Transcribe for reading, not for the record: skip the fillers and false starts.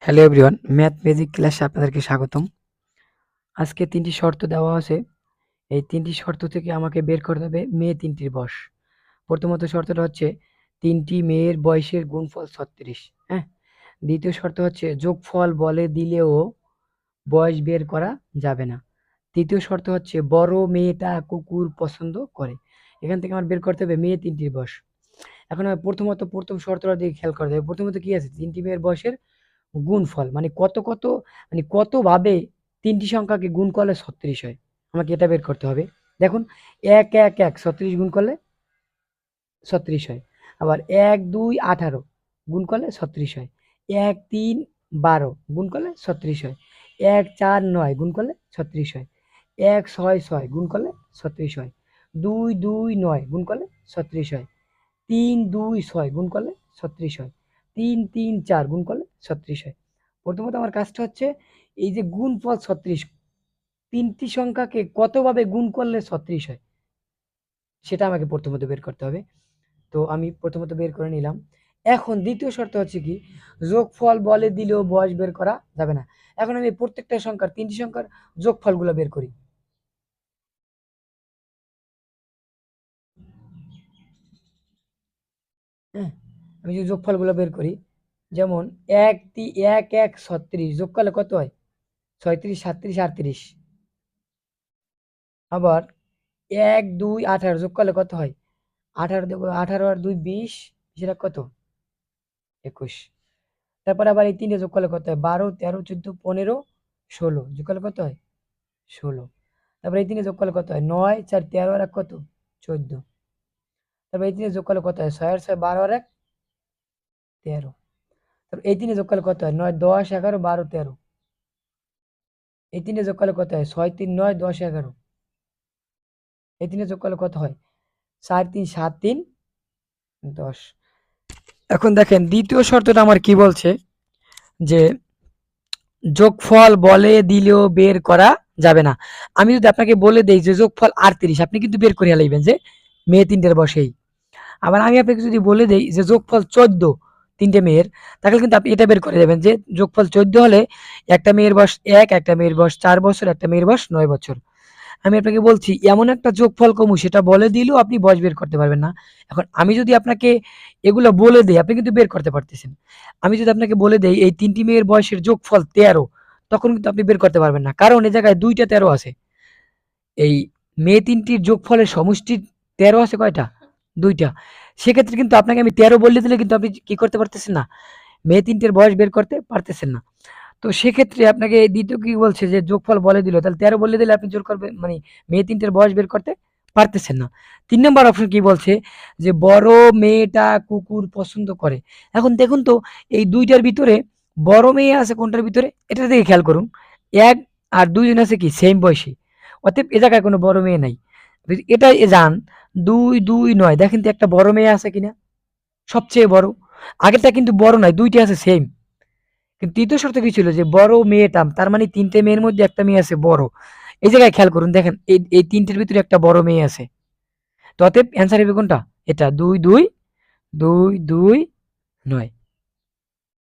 Hello everyone, math magic ক্লাসে আপনাদেরকে স্বাগতম। আজকে ৩টি শর্ত দেওয়া আছে। এই ৩টি শর্ত থেকে আমাকে বের করতে হবে মেয়ে ৩টির বয়স। প্রথমত শর্তটা হচ্ছে ৩টি মেয়ের বয়সের গুণফল ৩৬। হ্যাঁ, দ্বিতীয় শর্ত হচ্ছে যোগফল বলে দিলেও বয়স বের করা যাবে না। তৃতীয় শর্ত হচ্ছে বড় মেয়েটা কুকুর পছন্দ করে। এখান থেকে আমার বের করতে হবে মেয়ে ৩টির বয়স। এখন আমি প্রথম শর্তটা দিকে খেয়াল করতে হবে। প্রথমত কি আছে, ৩টি মেয়ের বয়সের গুণফল মানে কত মানে কতভাবে ৩টি সংখ্যাকে গুণ করলে ৩৬ হয়, আমাকে এটা বের করতে হবে। দেখুন, ১ ৩৬ গুণ করলে ৩৬ হয়। আবার ১ ২ ১৮ গুণ করলে ৩৬ হয়। ১ ৩ ১২ গুণ করলে ৩৬ হয়। ১ ৪ ৯ গুণ করলে ৩৬ হয়। ১ ৬ ৬ গুণ করলে ৩৬ হয়। ২ ২ ৯ গুণ করলে ৩৬ হয়। ৩ ২ ৬ গুণ করলে ৩৬ হয়। ৩ ৩ ৪ গুণ করলে ৩৬ হয়। প্রথমত আমার কাজটা হচ্ছে এই যে গুণফল ৩৬, ৩টি সংখ্যাকে কতভাবে গুণ করলে ৩৬ হয় সেটা আমাকে প্রথমত বের করতে হবে। তো আমি প্রথমত বের করে নিলাম। এখন দ্বিতীয় শর্ত হচ্ছে কি, যোগফল বলে দিলেও বয়স বের করা যাবে না। এখন আমি প্রত্যেকটা সংখ্যার ৩টি সংখ্যার যোগফলগুলো বের করি। হ্যাঁ, আমি যদি যোগফলগুলো বের করি, যেমন ১ ১ ৩৬ যোগ করলে কত হয়? ৩৬ ৩৭ ৩৮। আবার ১ ২ ১৮ যোগ করলে কত হয়? ১৮ আর ২ ২০, সেটা কত? ২১। তারপরে আবার এই ৩ যোগ করলে কত হয়? ১২ ১৩ ১৪ ১৫ ১৬ যোগ করলে কত হয়? ১৬। তারপরে এই ৩ যোগ করলে কত হয়? ৯ ৪ ১৩ আর ১ কত? ১৪। তারপরে এই ৩ যোগ করলে কত হয়? ৬ আর ৬ ১২ আর ১ ১৩। তারপর এই ৩ যোগ করলে কত হয়? ৯ ১০ ১১ ১২ ১৩। এই ৩ যোগ করলে কত হয়? ৬ ৩ ৯ ১০ ১১। এই ৩ যোগ করলে কত হয়? ৪ ৩ ৭ ৩ ১০। এখন দেখেন দ্বিতীয় শর্তটা আমার কি বলছে, যে যোগফল বলে দিলেও বের করা যাবে না। আমি যদি আপনাকে বলে দেই যে যোগফল ৩৮, আপনি কিন্তু বের করে লাইবেন যে মেয়ে ৩টের বসেই। আবার আমি আপনাকে যদি বলে দেই যে যোগফল ১৪, ৩টে মেয়ের, তাহলে কিন্তু আপনি এটা বের করে যাবেন যে যোগফল ১৪ হলে একটা মেয়ের বয়স ১, একটা মেয়ের বয়স ৪ বছর, একটা মেয়ের বয়স ৯ বছর। আমি আপনাকে বলছি এমন একটা যোগফল কমু সেটা বলে দিলেও আপনি বয়স বের করতে পারবেন না। এখন আমি যদি আপনাকে এগুলো বলে দেই, আপনি কিন্তু বের করতে পারতেছেন। আমি যদি আপনাকে বলে দেই এই ৩টি মেয়ের বয়সের যোগফল ১৩, তখন কিন্তু আপনি বের করতে পারবেন না। কারণ এই জায়গায় ২টা ১৩ আছে। এই মেয়ে ৩টির যোগফলের সমষ্টি ১৩ আছে কয়টা? ২টা। সেক্ষেত্রে কিন্তু আপনাকে আমি ১৩ বলে দিলে কিন্তু আপনি কি করতে পারতেছেন না? মেয়ে ৩টের বয়স বের করতে পারতেছেন না। তো সেক্ষেত্রে আপনাকে দ্বিতীয় কি বলছে যে যোগফল বলে দিল, তাহলে ১৩ বলে দিলে আপনি জোর করবেন মানে মেয়ে ৩টের বয়স বের করতে পারতেছেন না। ৩ নম্বর অপশন কি বলছে, যে বড় মেয়েটা কুকুর পছন্দ করে। এখন দেখুন তো এই ২ টার ভিতরে বড় মেয়ে আছে কোনটার ভিতরে? এটার দিকে খেয়াল করুন। ১ আর ২ জন আছে কি সেম বয়সী। অতএব এ জায়গায় কোনো বড় মেয়ে নাই। এটা যান ২ ২ ৯, দেখেন তো একটা বড় মেয়ে আছে কিনা? সবচেয়ে বড়। আগেরটা কিন্তু বড় নয়, ২ টি আছে সেম। কিন্তু তৃতীয় শর্ত কি ছিল, যে বড় মেয়েটা, তার মানে ৩টে মেয়ের মধ্যে একটা মেয়ে আছে বড়। এই জায়গায় খেয়াল করুন, দেখেন এই ৩টের ভিতরে একটা বড় মেয়ে আছে। তো অতএব অ্যান্সার হবে কোনটা? এটা ২ ২ ২ ২ ৯।